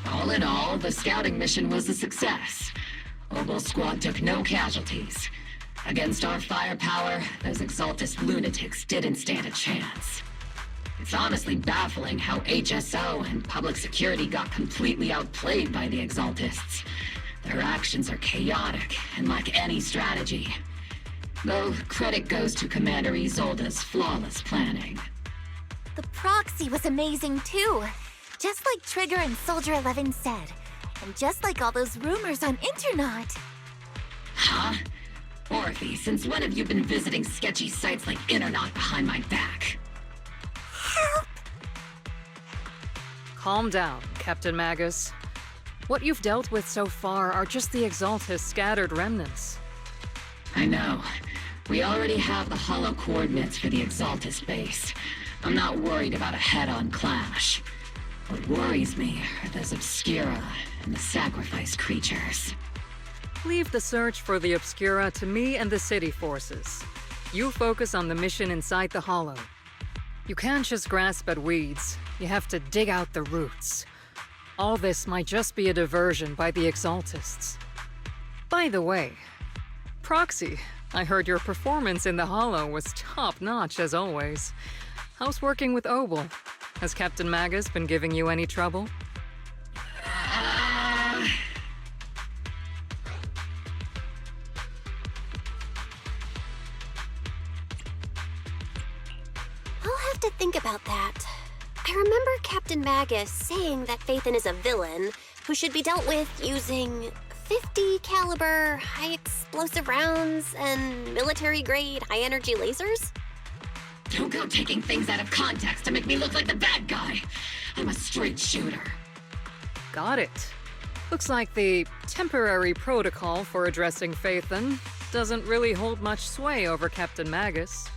All in all, the scouting mission was a success. Obol squad took no casualties. Against our firepower, those Exaltist lunatics didn't stand a chance. It's honestly baffling how HSO and public security got completely outplayed by the Exaltists. Their actions are chaotic and lack any strategy. Though credit goes to Commander Isolde's flawless planning. The proxy was amazing too. Just like Trigger and Soldier 11 said. And just like all those rumors on Internet. Huh? Orphie, since when have you been visiting sketchy sites like Internet behind my back? Help! Calm down, Captain Magus. What you've dealt with so far are just the Exaltist scattered remnants. I know. We already have the hollow coordinates for the Exaltist base. I'm not worried about a head-on clash. What worries me are those Obscura and the sacrifice creatures. Leave the search for the Obscura to me and the city forces. You focus on the mission inside the Hollow. You can't just grasp at weeds. You have to dig out the roots. All this might just be a diversion by the Exaltists. By the way, Proxy, I heard your performance in the Hollow was top-notch as always. How's working with Obol? Has Captain Magus been giving you any trouble? I'll have to think about that. I remember Captain Magus saying that Phaethon is a villain who should be dealt with using 50 caliber high explosive rounds and military-grade high-energy lasers? Don't go taking things out of context to make me look like the bad guy. I'm a straight shooter. Got it. Looks like the temporary protocol for addressing Phaethon doesn't really hold much sway over Captain Magus.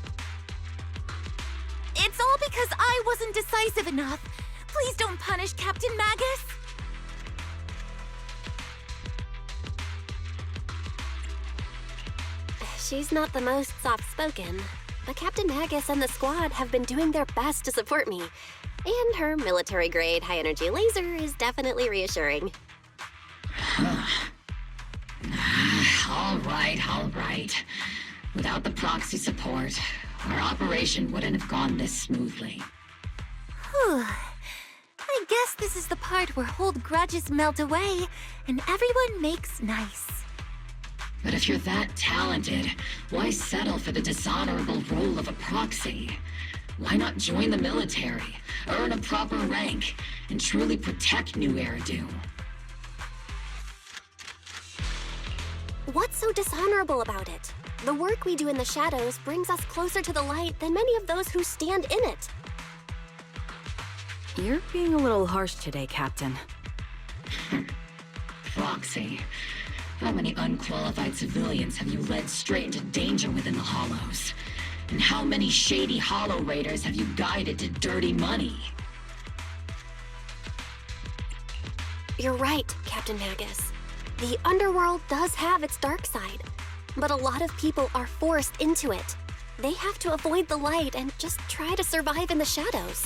It's all because I wasn't decisive enough. Please don't punish Captain Magus. She's not the most soft-spoken, but Captain Magus and the squad have been doing their best to support me. And her military-grade high-energy laser is definitely reassuring. All right. Without the proxy support, our operation wouldn't have gone this smoothly. Whew. I guess this is the part where old grudges melt away and everyone makes nice. But if you're that talented, why settle for the dishonorable role of a proxy? Why not join the military, earn a proper rank, and truly protect New Eridu? What's so dishonorable about it? The work we do in the shadows brings us closer to the light than many of those who stand in it. You're being a little harsh today, Captain. Proxy. How many unqualified civilians have you led straight into danger within the Hollows? And how many shady Hollow Raiders have you guided to dirty money? You're right, Captain Magus. The underworld does have its dark side, but a lot of people are forced into it. They have to avoid the light and just try to survive in the shadows.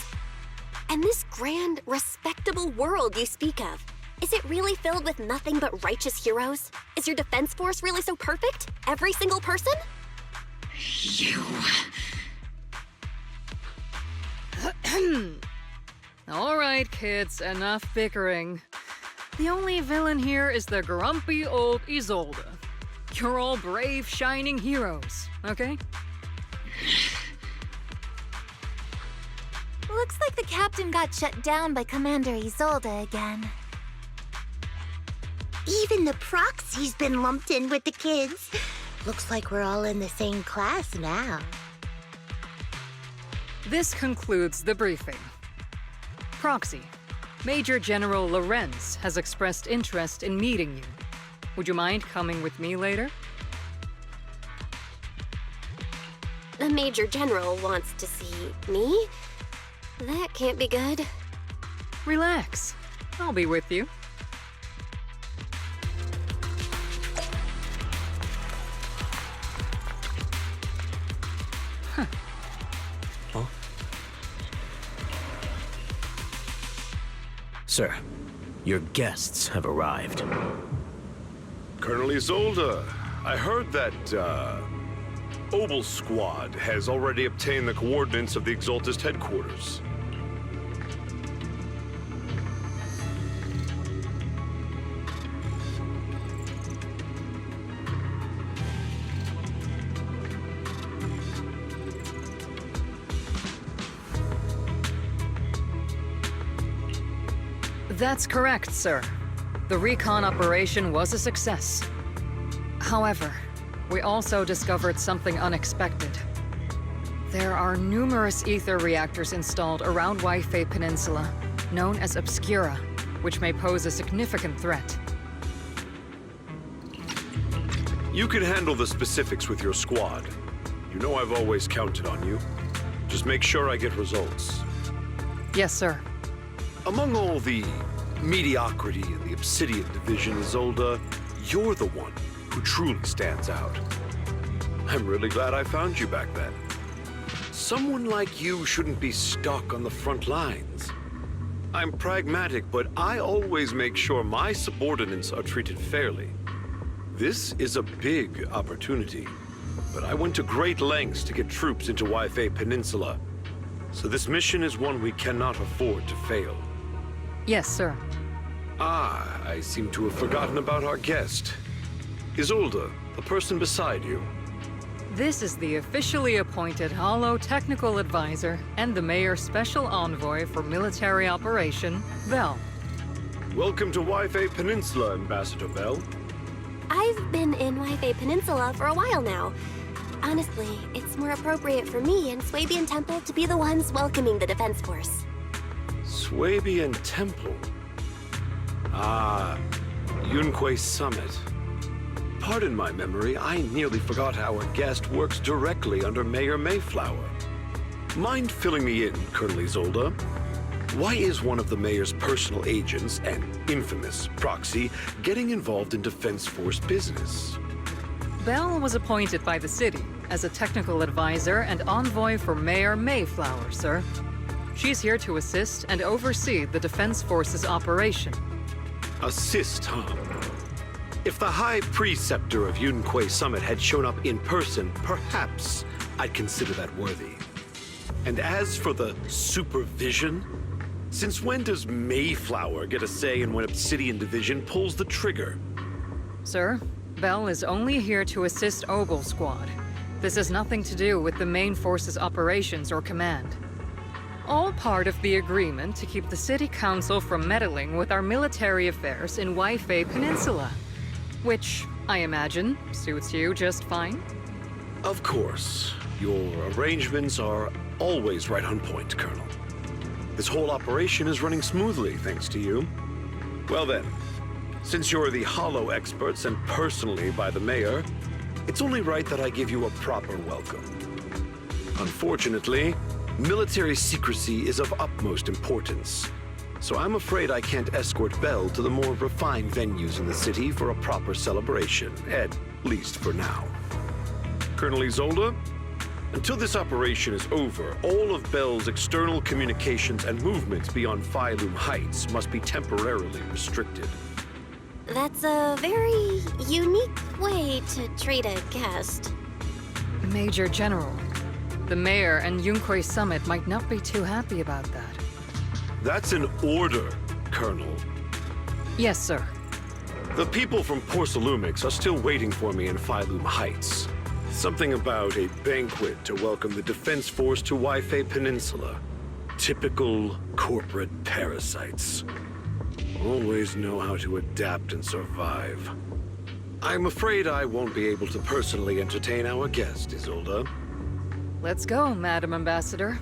And this grand, respectable world you speak of, is it really filled with nothing but righteous heroes? Is your defense force really so perfect? Every single person? You... All right, kids, enough bickering. The only villain here is the grumpy old Isolde. You're all brave, shining heroes, okay? Looks like the captain got shut down by Commander Isolde again. Even the proxy's been lumped in with the kids. Looks like we're all in the same class now. This concludes the briefing. Proxy, Major General Lorenz has expressed interest in meeting you. Would you mind coming with me later? The Major General wants to see me? That can't be good. Relax. I'll be with you. Sir, your guests have arrived. Colonel Isolde, I heard that, Obol squad has already obtained the coordinates of the Exaltist headquarters. That's correct, sir. The recon operation was a success. However, we also discovered something unexpected. There are numerous ether reactors installed around Waifei Peninsula, known as Obscura, which may pose a significant threat. You can handle the specifics with your squad. You know I've always counted on you. Just make sure I get results. Yes, sir. Among all the mediocrity in the Obsidian Division, Isolde, you're the one who truly stands out. I'm really glad I found you back then. Someone like you shouldn't be stuck on the front lines. I'm pragmatic, but I always make sure my subordinates are treated fairly. This is a big opportunity, but I went to great lengths to get troops into Waifei Peninsula. So this mission is one we cannot afford to fail. Yes, sir. Ah, I seem to have forgotten about our guest. Isolde, the person beside you. This is the officially appointed Hollow Technical Advisor and the Mayor's Special Envoy for Military Operation, Bell. Welcome to Waifei Peninsula, Ambassador Bell. I've been in Waifei Peninsula for a while now. Honestly, it's more appropriate for me and Swabian Temple to be the ones welcoming the Defense Force. Swabian Temple. Ah, Yunque Summit. Pardon my memory, I nearly forgot our guest works directly under Mayor Mayflower. Mind filling me in, Colonel Isolde? Why is one of the mayor's personal agents, an infamous proxy, getting involved in Defense Force business? Bell was appointed by the city as a technical advisor and envoy for Mayor Mayflower, sir. She's here to assist and oversee the Defense Force's operation. Assist, huh? If the High Preceptor of Yunque Summit had shown up in person, perhaps I'd consider that worthy. And as for the supervision, since when does Mayflower get a say in when Obsidian Division pulls the trigger? Sir, Bell is only here to assist Obol Squad. This has nothing to do with the main force's operations or command. All part of the agreement to keep the City Council from meddling with our military affairs in Waifei Peninsula. Which, I imagine, suits you just fine? Of course. Your arrangements are always right on point, Colonel. This whole operation is running smoothly, thanks to you. Well then, since you're the Hollow experts and personally by the Mayor, it's only right that I give you a proper welcome. Unfortunately, military secrecy is of utmost importance. So I'm afraid I can't escort Bell to the more refined venues in the city for a proper celebration, at least for now. Colonel Isolde, until this operation is over, all of Bell's external communications and movements beyond Phylum Heights must be temporarily restricted. That's a very unique way to treat a guest. Major General, the Mayor and Yunque Summit might not be too happy about that. That's an order, Colonel. Yes, sir. The people from Porcelumix are still waiting for me in Phylum Heights. Something about a banquet to welcome the Defense Force to Waifei Peninsula. Typical corporate parasites. Always know how to adapt and survive. I'm afraid I won't be able to personally entertain our guest, Isolde. Let's go, Madam Ambassador.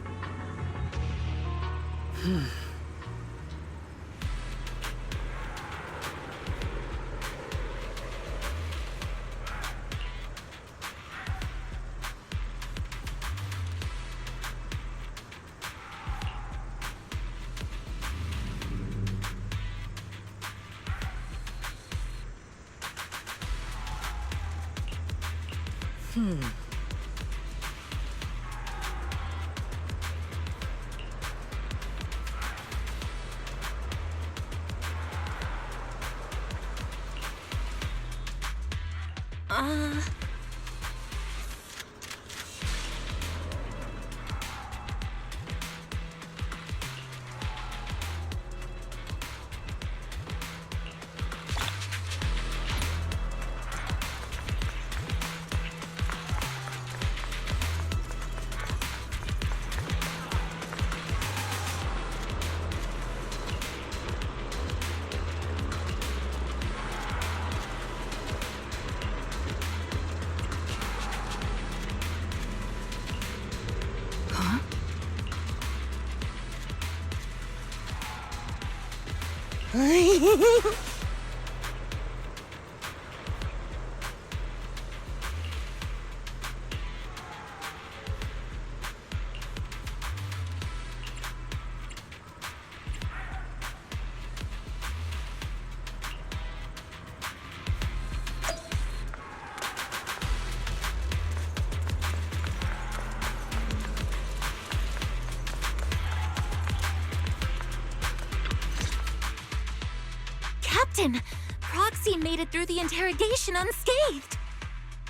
Captain, Proxy made it through the interrogation unscathed.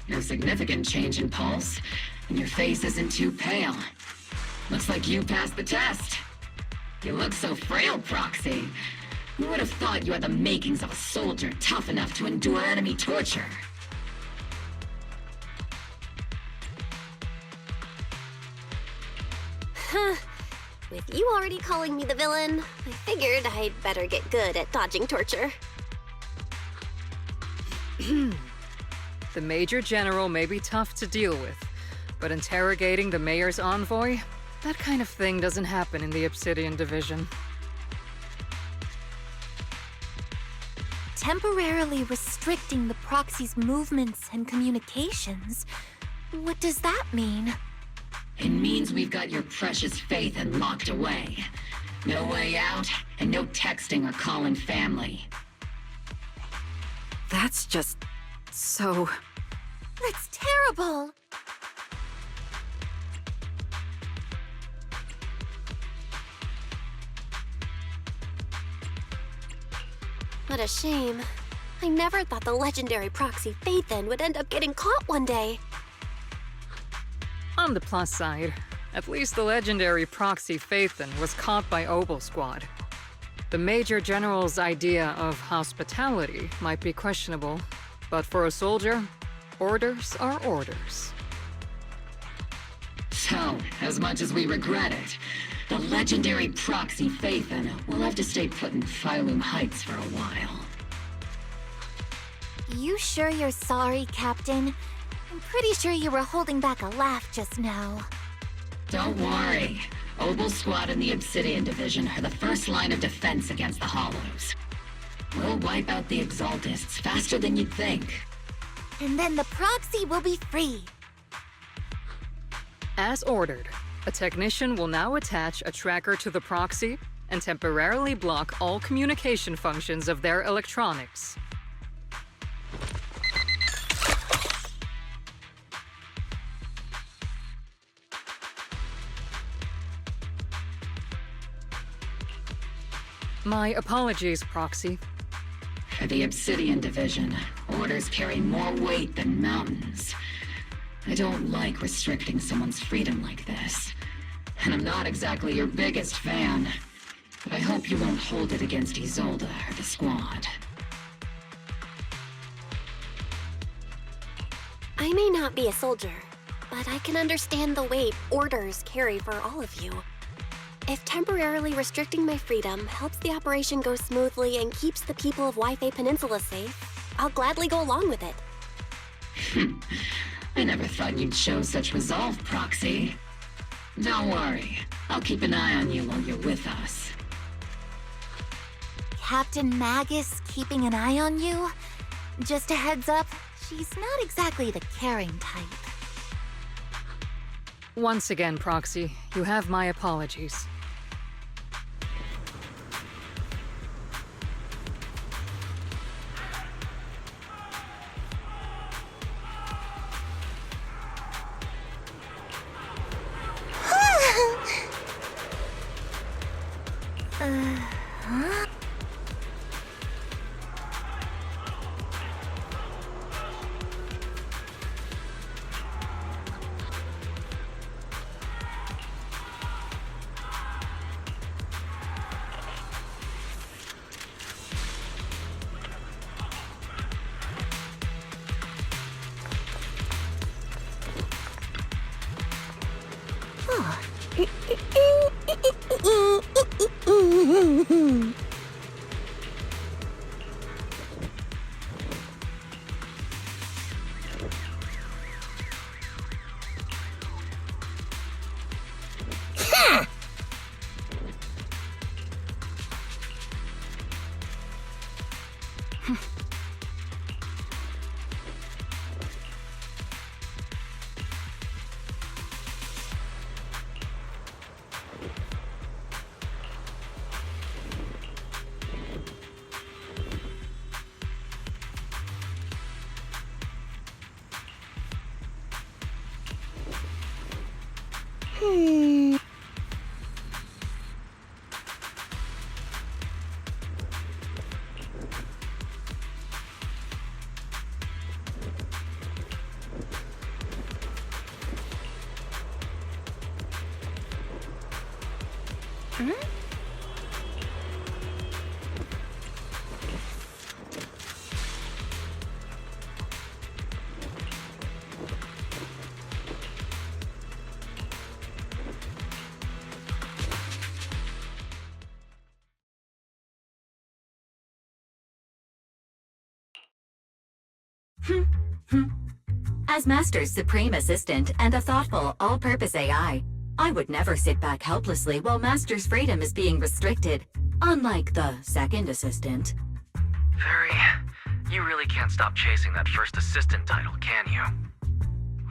No significant change in pulse, and your face isn't too pale. Looks like you passed the test. You look so frail, Proxy. Who would have thought you had the makings of a soldier tough enough to endure enemy torture? With you already calling me the villain, I figured I'd better get good at dodging torture. The Major General may be tough to deal with, but interrogating the Mayor's envoy? That kind of thing doesn't happen in the Obsidian Division. Temporarily restricting the Proxy's movements and communications? What does that mean? It means we've got your precious faith and locked away. No way out, and no texting or calling family. That's just so... That's terrible! What a shame. I never thought the legendary proxy Phaethon would end up getting caught one day. On the plus side, at least the legendary proxy Phaethon was caught by Obol Squad. The Major General's idea of hospitality might be questionable, but for a soldier, orders are orders. So, as much as we regret it, the legendary proxy Phaethon will have to stay put in Phylum Heights for a while. You sure you're sorry, Captain? I'm pretty sure you were holding back a laugh just now. Don't worry. Obol Squad and the Obsidian Division are the first line of defense against the Hollows. We'll wipe out the Exaltists faster than you'd think. And then the Proxy will be free. As ordered, a technician will now attach a tracker to the proxy and temporarily block all communication functions of their electronics. My apologies, Proxy. For the Obsidian Division, orders carry more weight than mountains. I don't like restricting someone's freedom like this. And I'm not exactly your biggest fan. But I hope you won't hold it against Isolde or the Squad. I may not be a soldier, but I can understand the weight orders carry for all of you. If temporarily restricting my freedom helps the operation go smoothly and keeps the people of Wi-Fi Peninsula safe, I'll gladly go along with it. I never thought you'd show such resolve, Proxy. Don't worry. I'll keep an eye on you while you're with us. Captain Magus keeping an eye on you? Just a heads up, she's not exactly the caring type. Once again, Proxy, you have my apologies. As Master's supreme assistant and a thoughtful, all-purpose AI, I would never sit back helplessly while Master's freedom is being restricted, unlike the second assistant. Fairy, you really can't stop chasing that first assistant title, can you?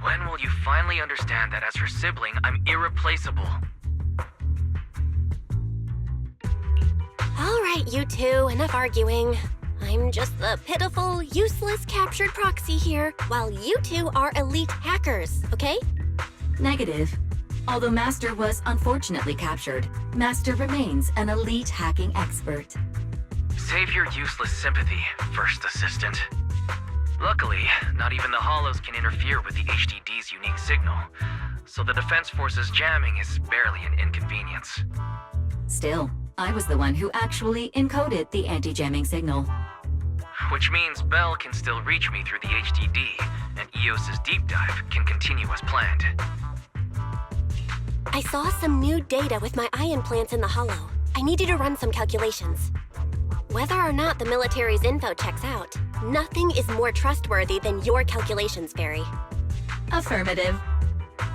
When will you finally understand that as her sibling, I'm irreplaceable? All right, you two, enough arguing. I'm just the pitiful, useless captured proxy here, while you two are elite hackers, okay? Negative. Although Master was unfortunately captured, Master remains an elite hacking expert. Save your useless sympathy, first assistant. Luckily, not even the Hollows can interfere with the HDD's unique signal, so the Defense Force's jamming is barely an inconvenience. Still, I was the one who actually encoded the anti-jamming signal. Which means Bell can still reach me through the HDD, and EOS's deep dive can continue as planned. I saw some new data with my eye implants in the Hollow. I need you to run some calculations. Whether or not the military's info checks out, nothing is more trustworthy than your calculations, Fairy. Affirmative.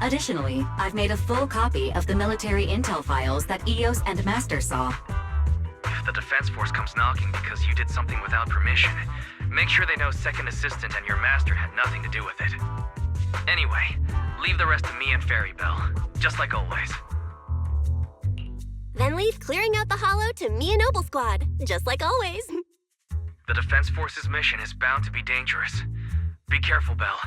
Additionally, I've made a full copy of the military intel files that EOS and Master saw. If the Defense Force comes knocking because you did something without permission, make sure they know Second Assistant and your Master had nothing to do with it. Anyway, leave the rest to me and Fairy Bell, just like always. Then leave clearing out the Hollow to me and Obol Squad, just like always. The Defense Force's mission is bound to be dangerous. Be careful, Bell.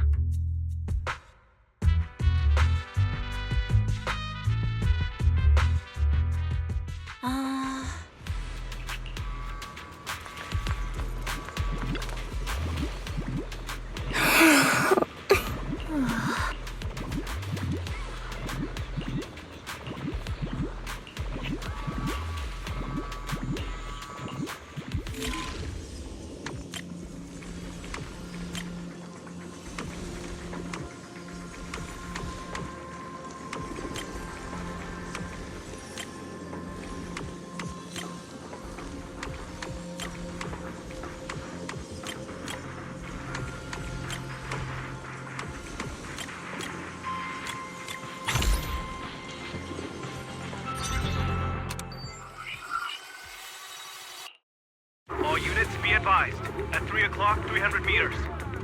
3 o'clock, 300 meters.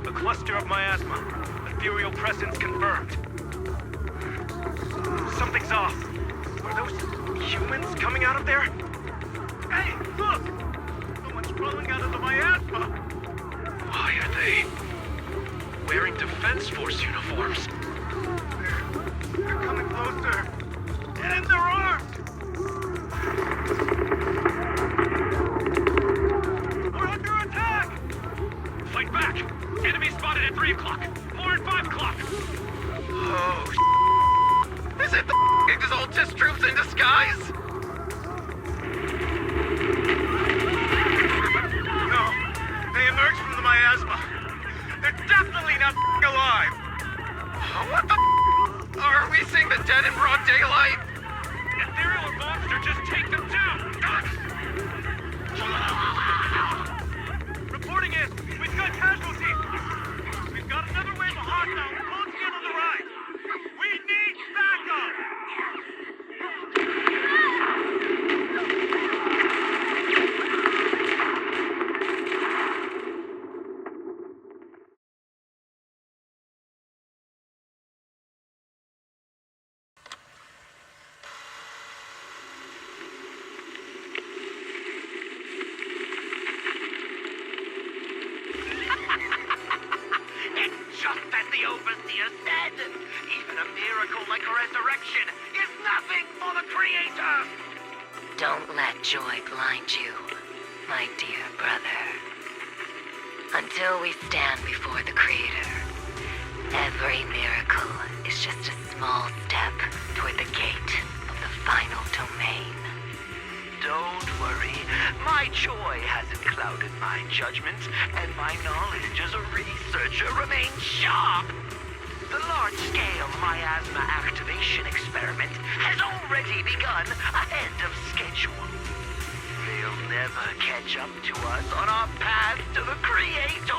A cluster of miasma. Ethereal presence confirmed. Something's off. Are those humans coming out of there? Hey, look! Someone's crawling out of the miasma! Why are they wearing Defense Force uniforms? They're coming closer. And they're armed! We're under attack! Fight back! Enemy spotted at 3 o'clock. More at 5 o'clock. Oh, is it the Exaltis troops in disguise? No, they emerged from the miasma. They're definitely not alive. What the are we seeing the dead in broad daylight? Ethereal or monster, just take them down! Reporting in, we've got casualties! We've got another wave of hostiles closing in on the right! We need backup! Just as the Overseer said, even a miracle like resurrection is nothing for the Creator! Don't let joy blind you, my dear brother. Until we stand before the Creator, every miracle is just a small step toward the gate of the final domain. Don't worry, my joy hasn't clouded my judgment, and my knowledge as a researcher remains sharp. The large-scale miasma activation experiment has already begun ahead of schedule. They'll never catch up to us on our path to the Creator.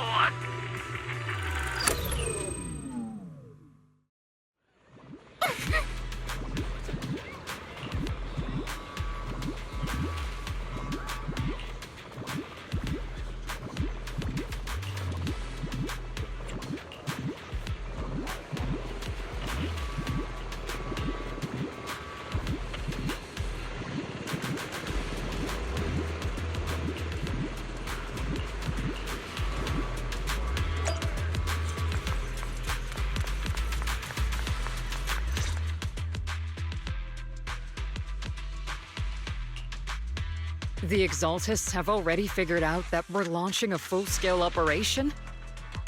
The Exaltists have already figured out that we're launching a full-scale operation?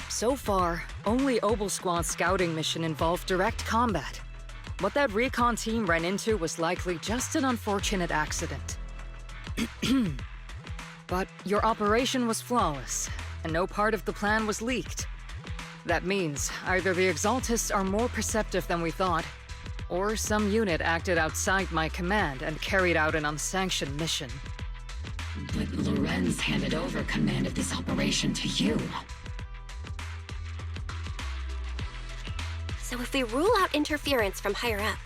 So far, only Obol Squad's scouting mission involved direct combat. What that recon team ran into was likely just an unfortunate accident. But your operation was flawless, and no part of the plan was leaked. That means either the Exaltists are more perceptive than we thought, or some unit acted outside my command and carried out an unsanctioned mission. But Lorenz handed over command of this operation to you. So if we rule out interference from higher up,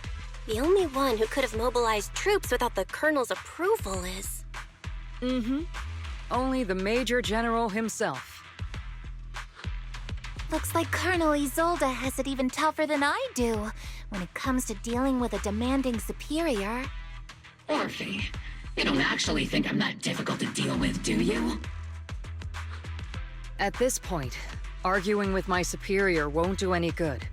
the only one who could have mobilized troops without the Colonel's approval is... Only the Major General himself. Looks like Colonel Isolde has it even tougher than I do when it comes to dealing with a demanding superior. Orphie, you don't actually think I'm that difficult to deal with, do you? At this point, arguing with my superior won't do any good.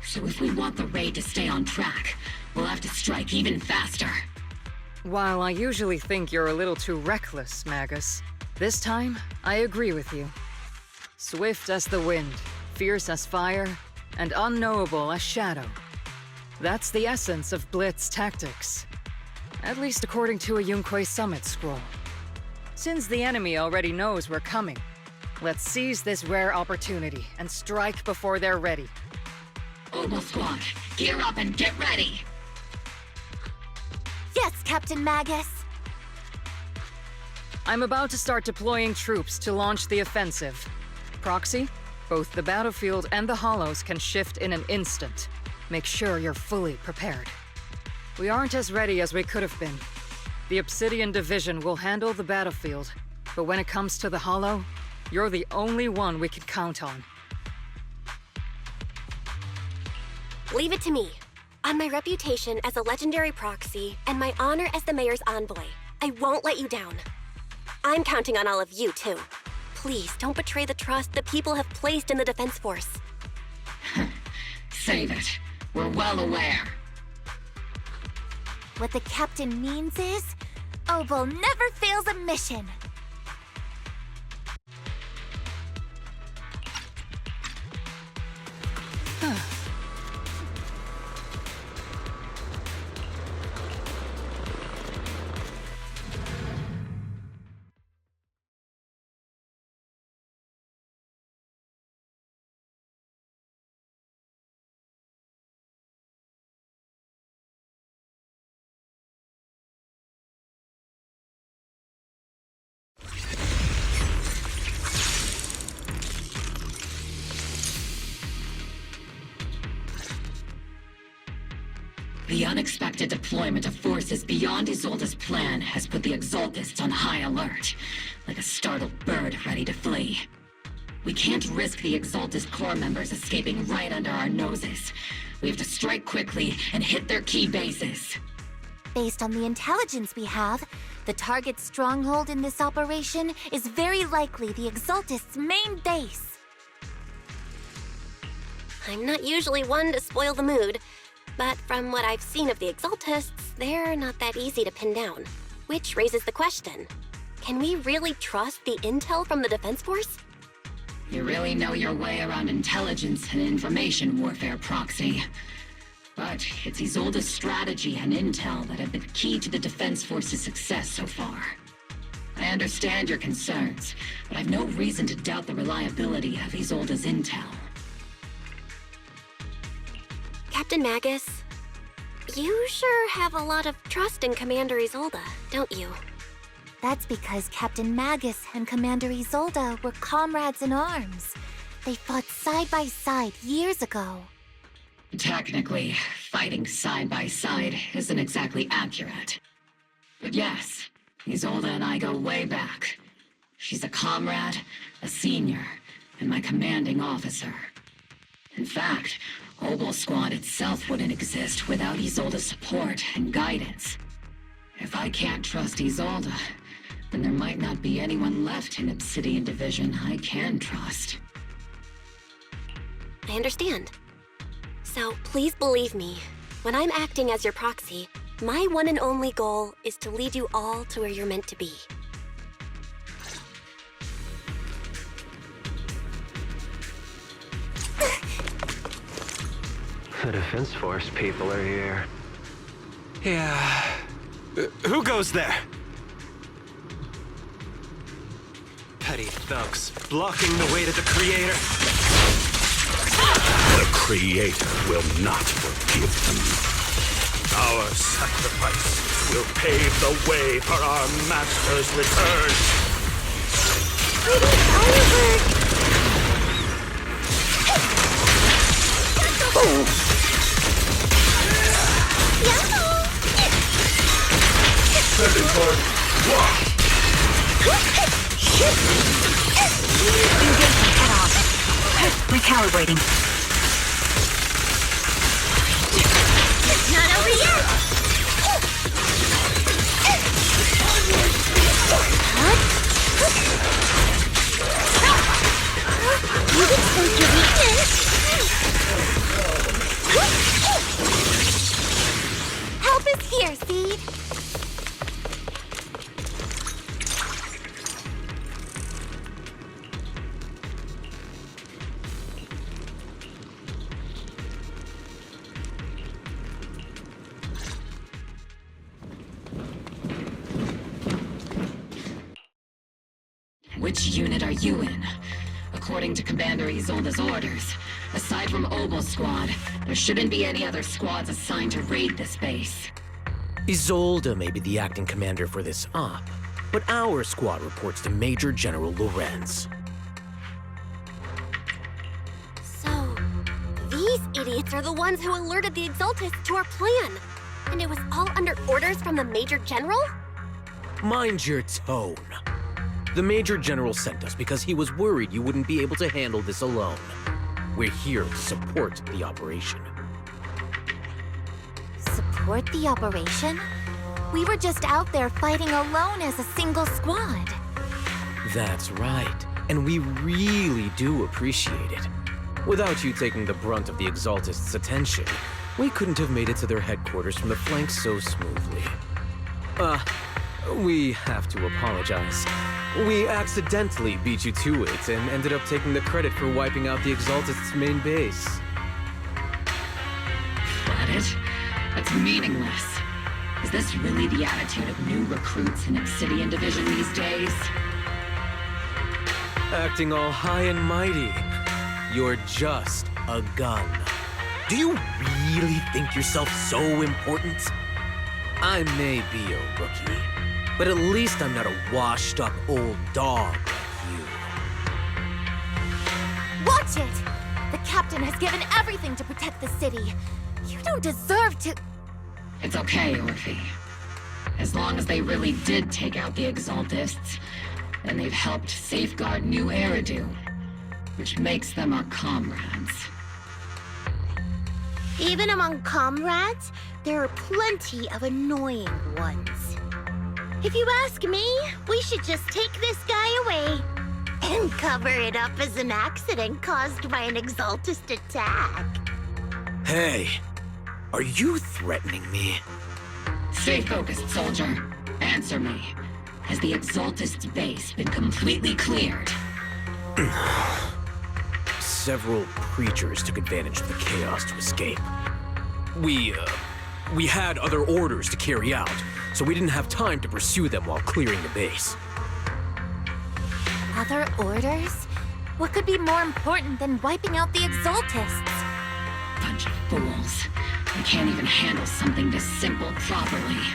So if we want the raid to stay on track, we'll have to strike even faster. While I usually think you're a little too reckless, Magus, this time, I agree with you. Swift as the wind, fierce as fire, and unknowable as shadow. That's the essence of Blitz tactics. At least according to a Yunque Summit scroll. Since the enemy already knows we're coming, let's seize this rare opportunity and strike before they're ready. Obol Squad, gear up and get ready! Yes, Captain Magus! I'm about to start deploying troops to launch the offensive. Proxy, both the battlefield and the Hollows can shift in an instant. Make sure you're fully prepared. We aren't as ready as we could have been. The Obsidian Division will handle the battlefield, but when it comes to the Hollow, You're the only one we could count on. Leave it to me. On my reputation as a legendary proxy and my honor as the mayor's envoy, I won't let you down. I'm counting on all of you, too. Please don't betray the trust that people have placed in the Defense Force. Save it. We're well aware. What the captain means is, Obol never fails a mission. The unexpected deployment of forces beyond Isolde's plan has put the Exaltists on high alert, like a startled bird ready to flee. We can't risk the Exaltist core members escaping right under our noses. We have to strike quickly and hit their key bases. Based on the intelligence we have, the target's stronghold in this operation is very likely the Exaltists' main base. I'm not usually one to spoil the mood, but from what I've seen of the Exaltists, they're not that easy to pin down. Which raises the question, can we really trust the intel from the Defense Force? You really know your way around intelligence and information warfare, Proxy. But it's Isolde's strategy and intel that have been key to the Defense Force's success so far. I understand your concerns, but I've no reason to doubt the reliability of Isolde's intel. Captain Magus, you sure have a lot of trust in Commander Isolde, don't you? That's because Captain Magus and Commander Isolde were comrades in arms. They fought side by side years ago. Technically, fighting side by side isn't exactly accurate. But yes, Isolde and I go way back. She's a comrade, a senior, and my commanding officer. In fact, Obol Squad itself wouldn't exist without Isolde's support and guidance. If I can't trust Isolde, then there might not be anyone left in Obsidian Division I can trust. I understand. So please believe me, when I'm acting as your proxy, my one and only goal is to lead you all to where you're meant to be. The Defense Force people are here. Yeah. Who goes there? Petty thugs, blocking the way to the Creator. The Creator will not forgive them. Our sacrifice will pave the way for our Master's return. Pretty firework! Sending forth. Engagement cut off. Recalibrating. Not over yet! You exposed your weakness! Help is here, Seed! Which unit are you in? According to Commander Isolde's orders, aside from Obol Squad, there shouldn't be any other squads assigned to raid this base. Isolde may be the acting commander for this op, but our squad reports to Major General Lorenz. So, these idiots are the ones who alerted the Exaltists to our plan. And it was all under orders from the Major General? Mind your tone. The Major General sent us because he was worried you wouldn't be able to handle this alone. We're here to support the operation. Support the operation? We were just out there fighting alone as a single squad. That's right, and we really do appreciate it. Without you taking the brunt of the Exaltists' attention, we couldn't have made it to their headquarters from the flank so smoothly. We have to apologize. We accidentally beat you to it and ended up taking the credit for wiping out the Exaltists' main base. Credit? That's meaningless. Is this really the attitude of new recruits in Obsidian Division these days? Acting all high and mighty. You're just a gun. Do you really think yourself so important? I may be a rookie, but at least I'm not a washed-up old dog like you. Watch it! The captain has given everything to protect the city. You don't deserve to... It's okay, Orphie. As long as they really did take out the Exaltists, then they've helped safeguard New Eridu, which makes them our comrades. Even among comrades, there are plenty of annoying ones. If you ask me, we should just take this guy away and cover it up as an accident caused by an Exaltist attack. Hey, are you threatening me? Stay focused, soldier. Answer me. Has the Exaltist's base been completely cleared? Several creatures took advantage of the chaos to escape. We had other orders to carry out, so we didn't have time to pursue them while clearing the base. Other orders? What could be more important than wiping out the Exaltists? Bunch of fools. They can't even handle something this simple properly.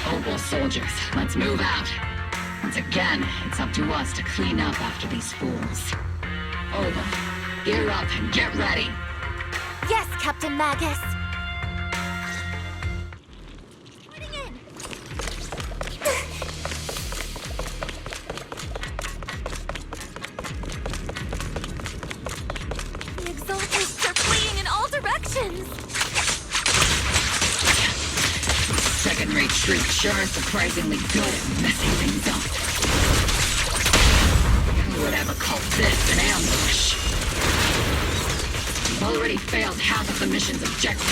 Obol soldiers, let's move out. Once again, it's up to us to clean up after these fools. Obol, gear up and get ready. Yes, Captain Magus. Putting in. The Exaltists are fleeing in all directions. Second-rate troop sure is surprisingly good at messing things up. Who would ever call this an ambush? We've already failed half of the mission's objectives.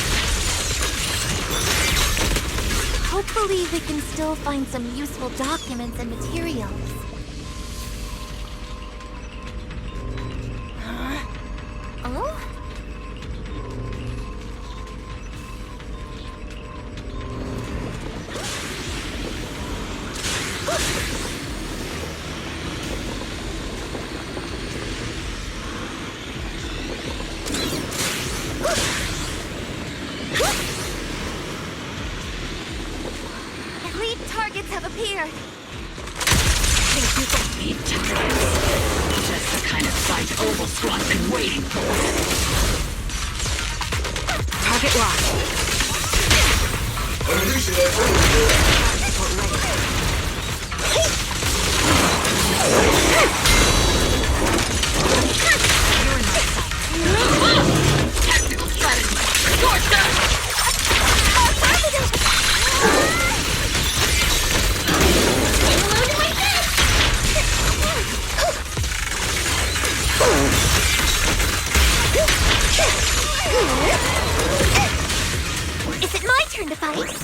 Hopefully we can still find some useful documents and materials. Oh? Elite targets have appeared. Elite targets. Just the kind of fight Obol Squad's been waiting for. Target locked. Technical strategy. Scorch them! Is it my turn to fight?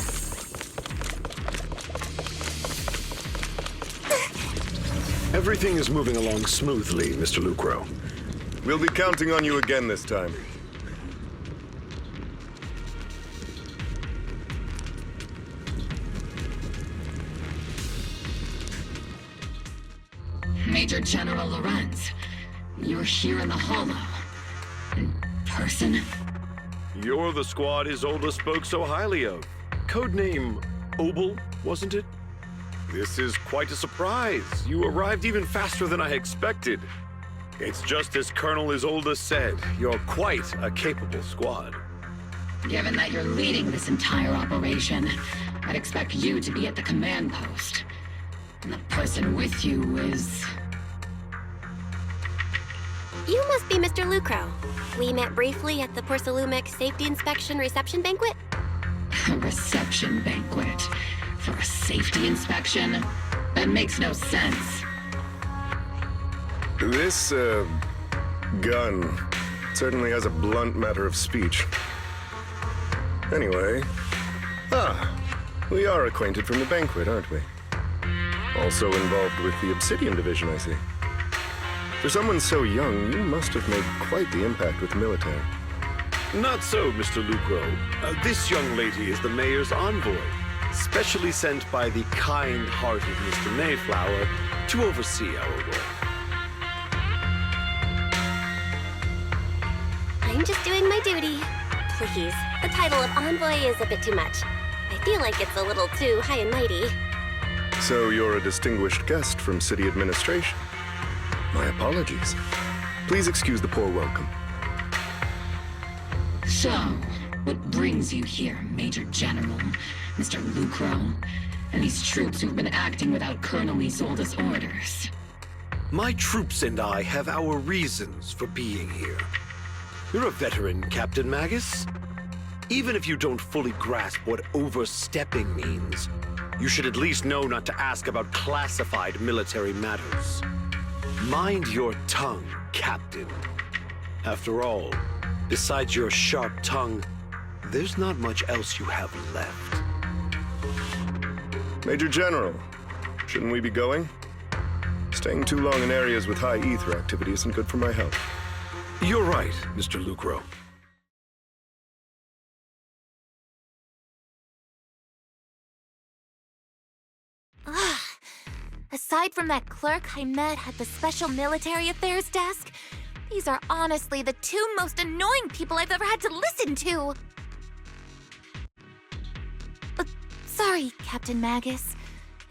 Everything is moving along smoothly, Mr. Lucro. We'll be counting on you again this time. Major General Lorenz, you're here in the Hollow. In person? You're the squad Isolde spoke so highly of. Codename Obol, wasn't it? This is quite a surprise. You arrived even faster than I expected. It's just as Colonel Isolde said, you're quite a capable squad. Given that you're leading this entire operation, I'd expect you to be at the command post. And the person with you is... You must be Mr. Lucro. We met briefly at the Porcelumex Safety Inspection Reception Banquet. A reception banquet for a safety inspection? That makes no sense. This, gun certainly has a blunt matter of speech. Anyway, we are acquainted from the banquet, aren't we? Also involved with the Obsidian Division, I see. For someone so young, you must have made quite the impact with the military. Not so, Mr. Lucro. This young lady is the mayor's envoy, specially sent by the kind-hearted Mr. Mayflower to oversee our work. I'm just doing my duty. Please, the title of envoy is a bit too much. I feel like it's a little too high and mighty. So you're a distinguished guest from city administration. My apologies. Please excuse the poor welcome. So, what brings you here, Major General, Mr. Lucro, and these troops who've been acting without Colonel Isolde's orders? My troops and I have our reasons for being here. You're a veteran, Captain Magus. Even if you don't fully grasp what overstepping means, you should at least know not to ask about classified military matters. Mind your tongue, Captain. After all, besides your sharp tongue, there's not much else you have left. Major General, shouldn't we be going? Staying too long in areas with high ether activity isn't good for my health. You're right, Mr. Lucro. Aside from that clerk I met at the Special Military Affairs desk, these are honestly the two most annoying people I've ever had to listen to. Sorry, Captain Magus.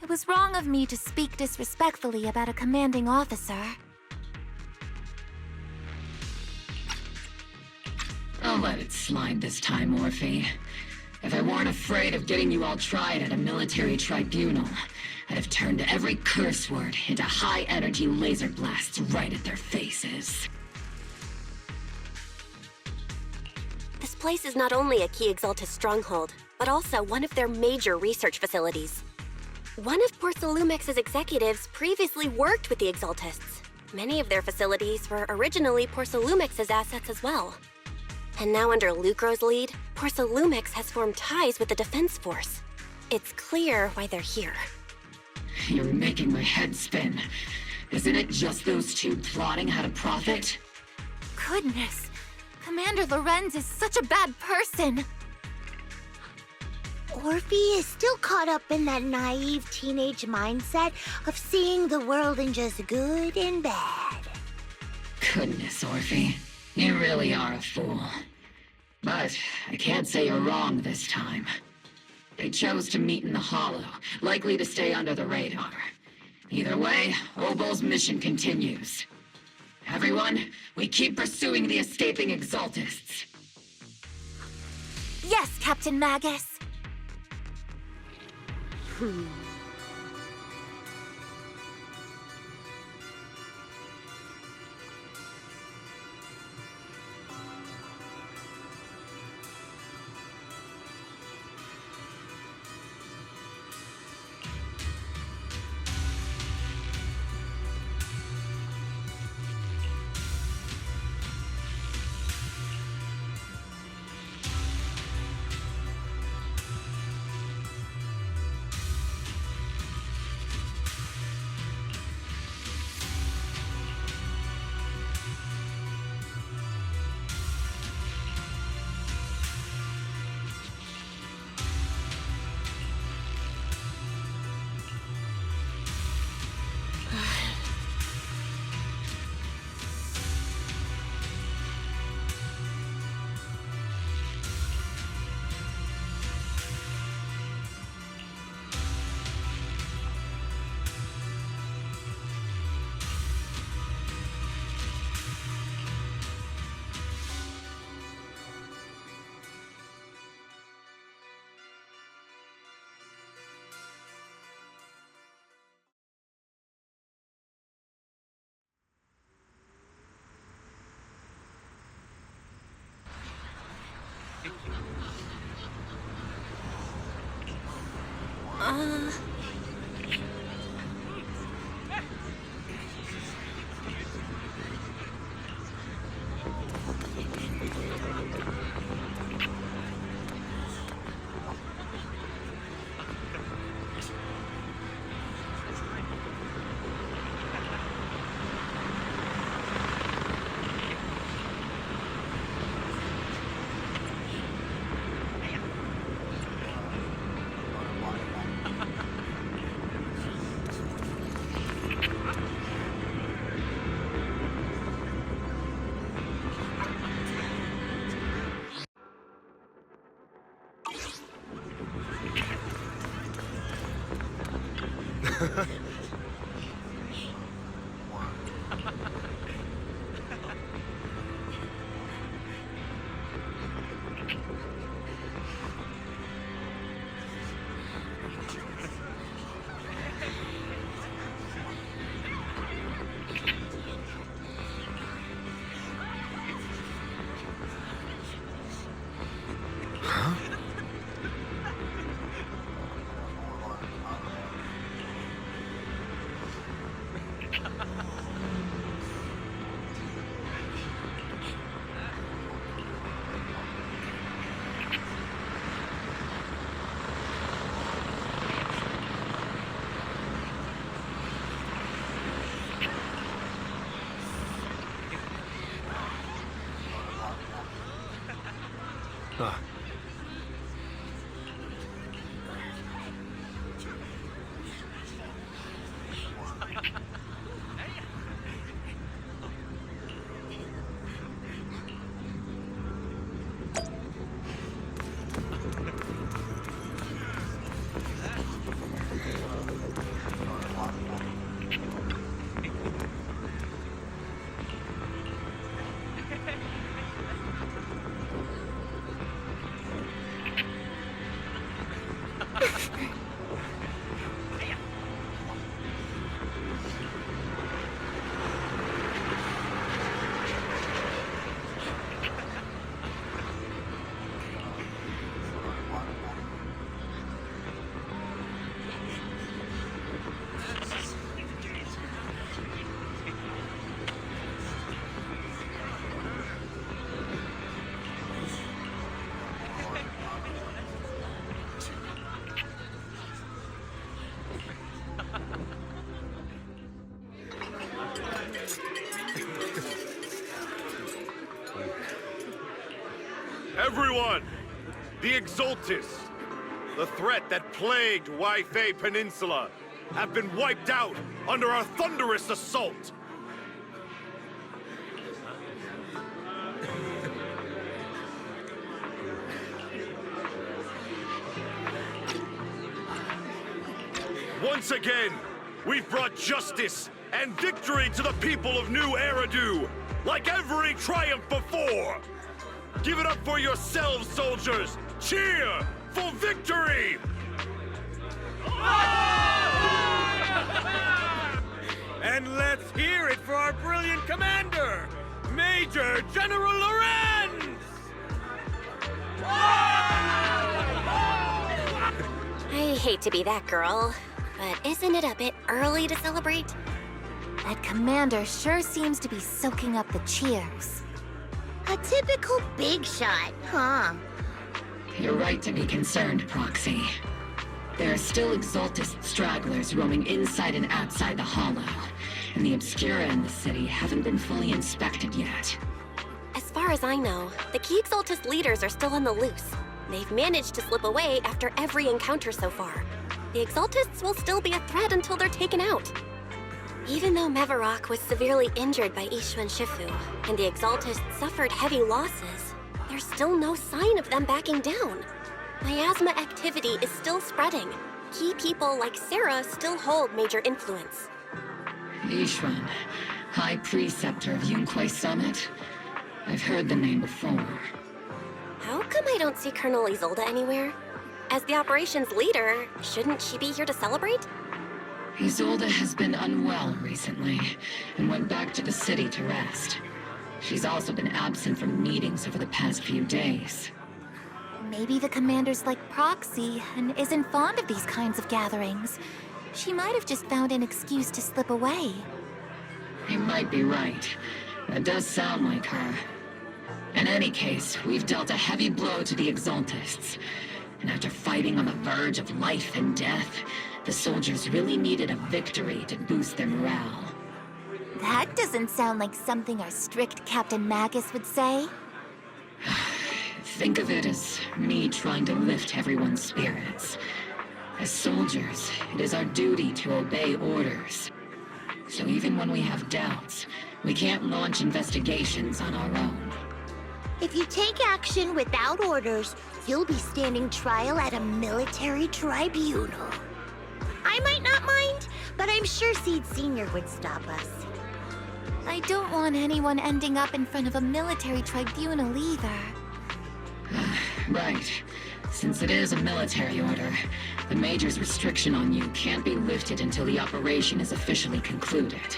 It was wrong of me to speak disrespectfully about a commanding officer. I'll let it slide this time, Orphie. If I weren't afraid of getting you all tried at a military tribunal, I'd have turned every curse word into high-energy laser blasts right at their faces. This place is not only a key Exaltus stronghold, but also one of their major research facilities. One of Porcelumex's executives previously worked with the Exaltists. Many of their facilities were originally Porcelumex's assets as well. And now under Lucro's lead, Porcelumex has formed ties with the Defense Force. It's clear why they're here. You're making my head spin. Isn't it just those two plotting how to profit? Goodness, Commander Lorenz is such a bad person. Orphie is still caught up in that naive teenage mindset of seeing the world in just good and bad. Goodness, Orphie. You really are a fool. But I can't say you're wrong this time. They chose to meet in the Hollow, likely to stay under the radar. Either way, Obol's mission continues. Everyone, we keep pursuing the escaping Exaltists. Yes, Captain Magus. Everyone! The Exultus, the threat that plagued Waifei Peninsula, have been wiped out under our thunderous assault! Once again, we've brought justice and victory to the people of New Eridu, like every triumph before! Give it up for yourselves, soldiers! Cheer for victory! And let's hear it for our brilliant commander, Major General Lorenz! I hate to be that girl, but isn't it a bit early to celebrate? That commander sure seems to be soaking up the cheers. A typical big shot, huh? You're right to be concerned, Proxy. There are still Exultus stragglers roaming inside and outside the Hollow, and the Obscura in the city haven't been fully inspected yet. As far as I know, the key Exultus leaders are still on the loose. They've managed to slip away after every encounter so far. The Exultists will still be a threat until they're taken out. Even though Mevarok was severely injured by Ishu and Shifu, and the Exultists suffered heavy losses, there's still no sign of them backing down. Miasma activity is still spreading. Key people like Sarah still hold major influence. Ishwan, High Preceptor of Yunquai Summit? I've heard the name before. How come I don't see Colonel Isolde anywhere? As the operations leader, shouldn't she be here to celebrate? Isolde has been unwell recently, and went back to the city to rest. She's also been absent from meetings over the past few days. Maybe the commander's like Proxy and isn't fond of these kinds of gatherings. She might have just found an excuse to slip away. You might be right. That does sound like her. In any case, we've dealt a heavy blow to the Exaltists. And after fighting on the verge of life and death, the soldiers really needed a victory to boost their morale. That doesn't sound like something our strict Captain Magus would say. Think of it as me trying to lift everyone's spirits. As soldiers, it is our duty to obey orders. So even when we have doubts, we can't launch investigations on our own. If you take action without orders, you'll be standing trial at a military tribunal. I might not mind, but I'm sure Seed Sr. would stop us. I don't want anyone ending up in front of a military tribunal either. Right. Since it is a military order, the Major's restriction on you can't be lifted until the operation is officially concluded.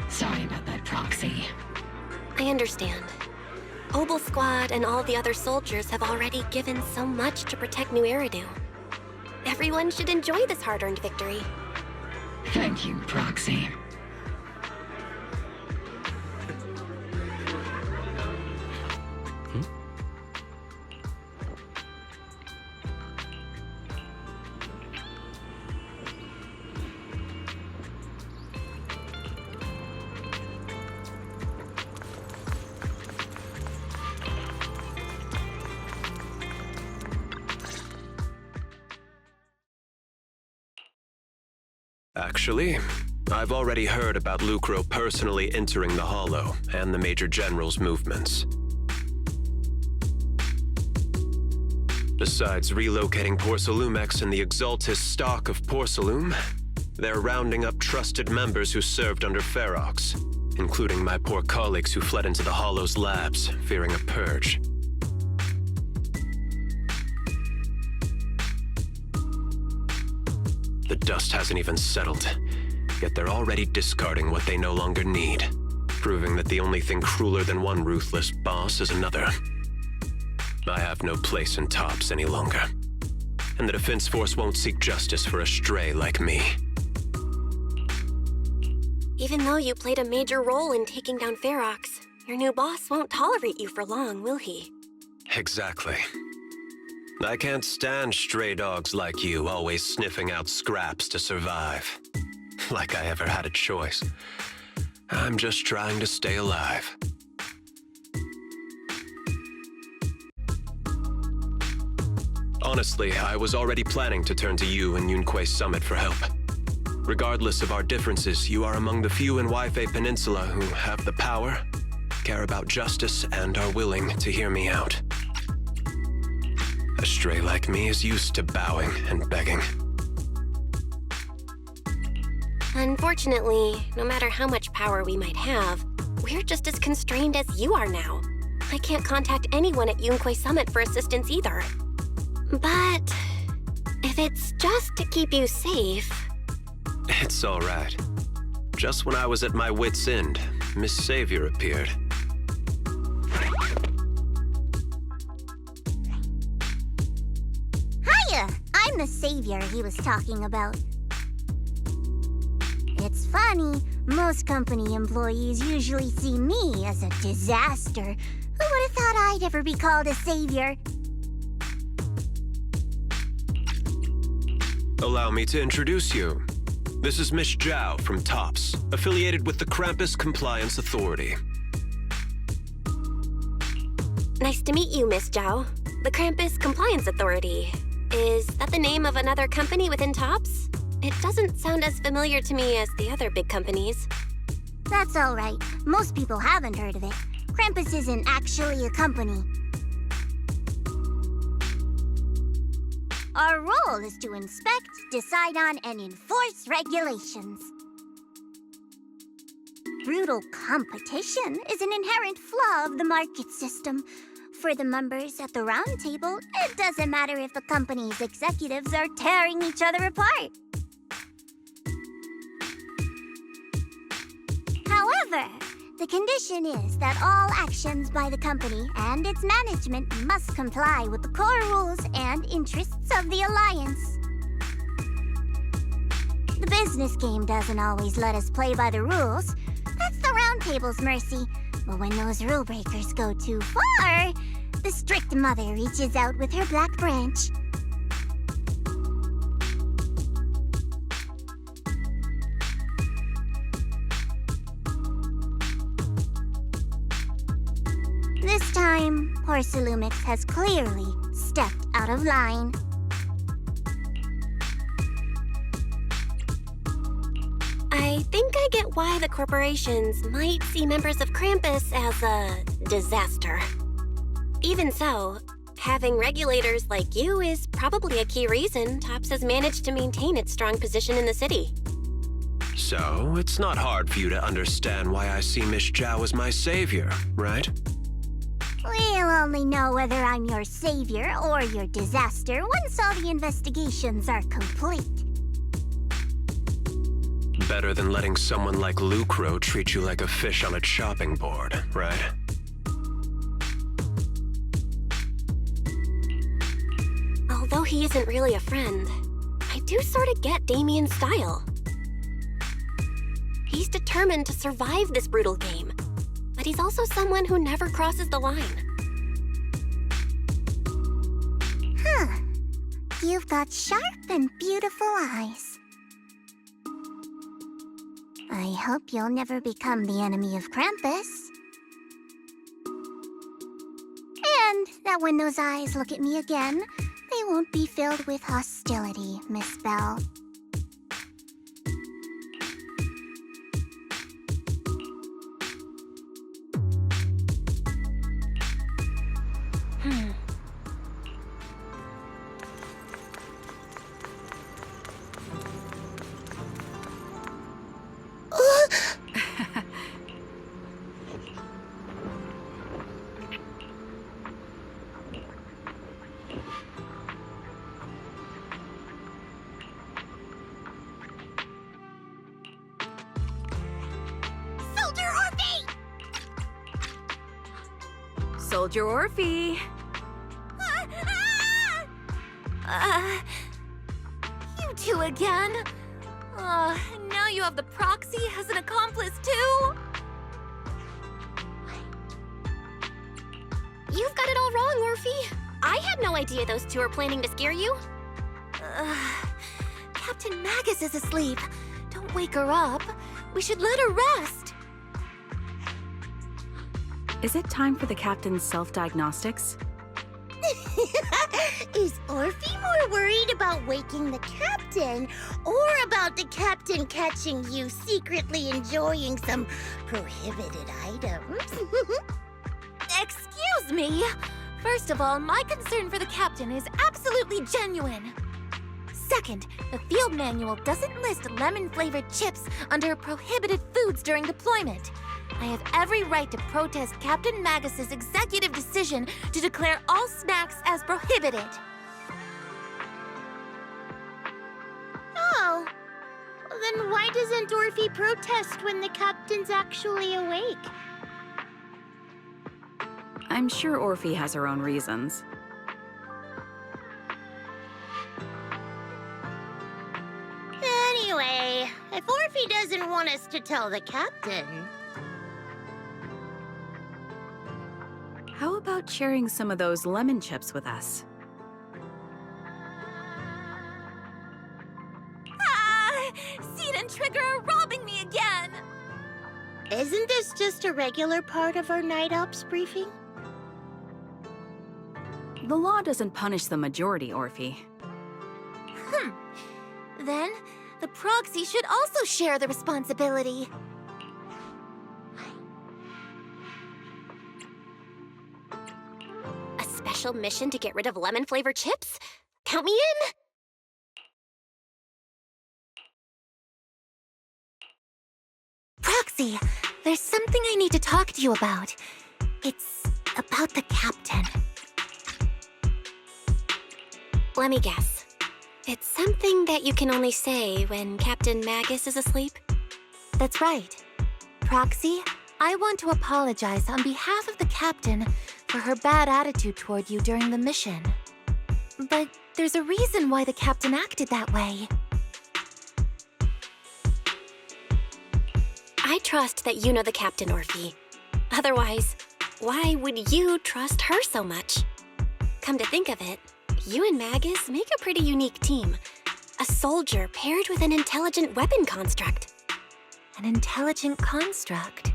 Sorry about that, Proxy. I understand. Obol Squad and all the other soldiers have already given so much to protect New Eridu. Everyone should enjoy this hard-earned victory. Thank you, Proxy. Actually, I've already heard about Lucro personally entering the Hollow and the Major General's movements. Besides relocating Porcelumex and the Exaltist stock of Porcelume, they're rounding up trusted members who served under Ferox, including my poor colleagues who fled into the Hollow's labs, fearing a purge. The dust hasn't even settled, yet they're already discarding what they no longer need, proving that the only thing crueler than one ruthless boss is another. I have no place in Tops any longer, and the Defense Force won't seek justice for a stray like me. Even though you played a major role in taking down Ferox, your new boss won't tolerate you for long, will he? Exactly. I can't stand stray dogs like you always sniffing out scraps to survive. Like I ever had a choice. I'm just trying to stay alive. Honestly, I was already planning to turn to you and Yunquei Summit for help. Regardless of our differences, you are among the few in Waifei Peninsula who have the power, care about justice, and are willing to hear me out. A stray like me is used to bowing and begging. Unfortunately, no matter how much power we might have, we're just as constrained as you are now. I can't contact anyone at Yunquei Summit for assistance either. But if it's just to keep you safe... It's all right. Just when I was at my wit's end, Miss Savior appeared. Hiya! I'm the savior he was talking about. It's funny, most company employees usually see me as a disaster. Who would have thought I'd ever be called a savior? Allow me to introduce you. This is Miss Zhao from Tops, affiliated with the Krampus Compliance Authority. Nice to meet you, Miss Zhao. The Krampus Compliance Authority. Is that the name of another company within Tops? It doesn't sound as familiar to me as the other big companies. That's all right. Most people haven't heard of it. Krampus isn't actually a company. Our role is to inspect, decide on, and enforce regulations. Brutal competition is an inherent flaw of the market system. For the members at the round table, it doesn't matter if the company's executives are tearing each other apart. However, The condition is that all actions by the company and its management must comply with the core rules and interests of the Alliance. The business game doesn't always let us play by the rules. That's the Round Table's mercy. But when those rule breakers go too far, the strict mother reaches out with her black branch. This time, Porcelumix has clearly stepped out of line. I think I get why the corporations might see members of Krampus as a disaster. Even so, having regulators like you is probably a key reason Tops has managed to maintain its strong position in the city. So, it's not hard for you to understand why I see Miss Zhao as my savior, right? We'll only know whether I'm your savior or your disaster once all the investigations are complete. Better than letting someone like Lucro treat you like a fish on a chopping board, right? Although he isn't really a friend, I do sort of get Damien's style. He's determined to survive this brutal game, but he's also someone who never crosses the line. Huh. You've got sharp and beautiful eyes. I hope you'll never become the enemy of Krampus. And that when those eyes look at me again, they won't be filled with hostility, Miss Bell. Soldier Orphie! You two again? Now you have the proxy as an accomplice too? You've got it all wrong, Orphie. I had no idea those two were planning to scare you. Captain Magus is asleep. Don't wake her up. We should let her rest. Is it time for the captain's self-diagnostics? Is Orphie more worried about waking the captain or about the captain catching you secretly enjoying some prohibited items? Excuse me. First of all, my concern for the captain is absolutely genuine. Second, the field manual doesn't list lemon-flavored chips under prohibited foods during deployment. I have every right to protest Captain Magus's executive decision to declare all snacks as prohibited. Oh, then why doesn't Orphie protest when the captain's actually awake? I'm sure Orphie has her own reasons. Anyway, if Orphie doesn't want us to tell the captain... How about sharing some of those lemon chips with us? Seed and Trigger are robbing me again! Isn't this just a regular part of our night ops briefing? The law doesn't punish the majority, Orphie. Then, the proxy should also share the responsibility. A special mission to get rid of lemon-flavored chips? Count me in! Proxy, there's something I need to talk to you about. It's about the captain. Let me guess. It's something that you can only say when Captain Magus is asleep? That's right. Proxy, I want to apologize on behalf of the captain for her bad attitude toward you during the mission. But there's a reason why the captain acted that way. I trust that you know the captain, Orphie. Otherwise, why would you trust her so much? Come to think of it, you and Magus make a pretty unique team. A soldier paired with an intelligent weapon construct. An intelligent construct?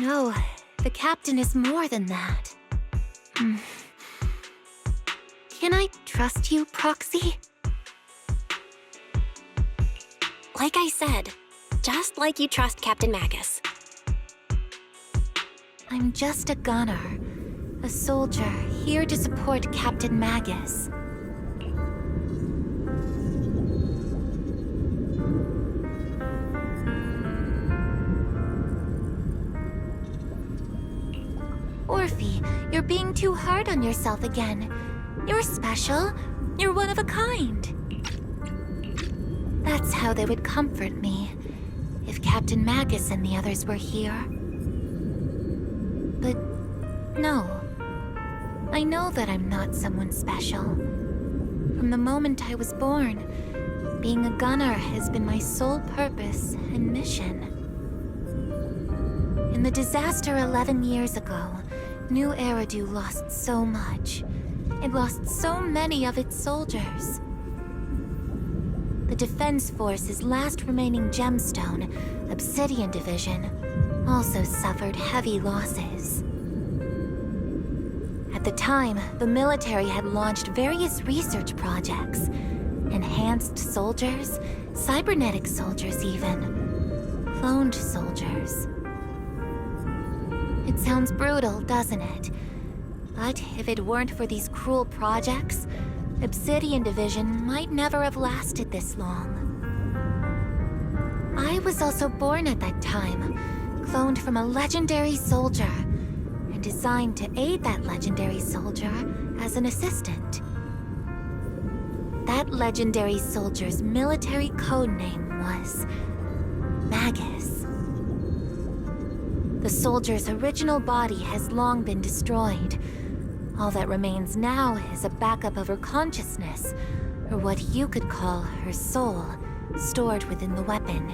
No, the captain is more than that. Can I trust you, Proxy? Like I said, just like you trust Captain Magus. I'm just a gunner. A soldier, here to support Captain Magus. Orphie, you're being too hard on yourself again. You're special. You're one of a kind. That's how they would comfort me, if Captain Magus and the others were here. But no. I know that I'm not someone special. From the moment I was born, being a gunner has been my sole purpose and mission. In the disaster 11 years ago, New Eridu lost so much. It lost so many of its soldiers. The Defense Force's last remaining gemstone, Obsidian Division, also suffered heavy losses. At the time, the military had launched various research projects. Enhanced soldiers, cybernetic soldiers even. Cloned soldiers. It sounds brutal, doesn't it? But if it weren't for these cruel projects, Obsidian Division might never have lasted this long. I was also born at that time, cloned from a legendary soldier, and designed to aid that legendary soldier as an assistant. That legendary soldier's military code name was Magus. The soldier's original body has long been destroyed. All that remains now is a backup of her consciousness, or what you could call her soul, stored within the weapon.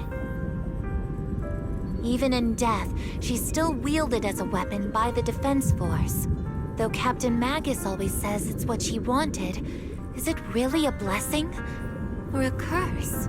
Even in death, she's still wielded as a weapon by the Defense Force. Though Captain Magus always says it's what she wanted, is it really a blessing or a curse?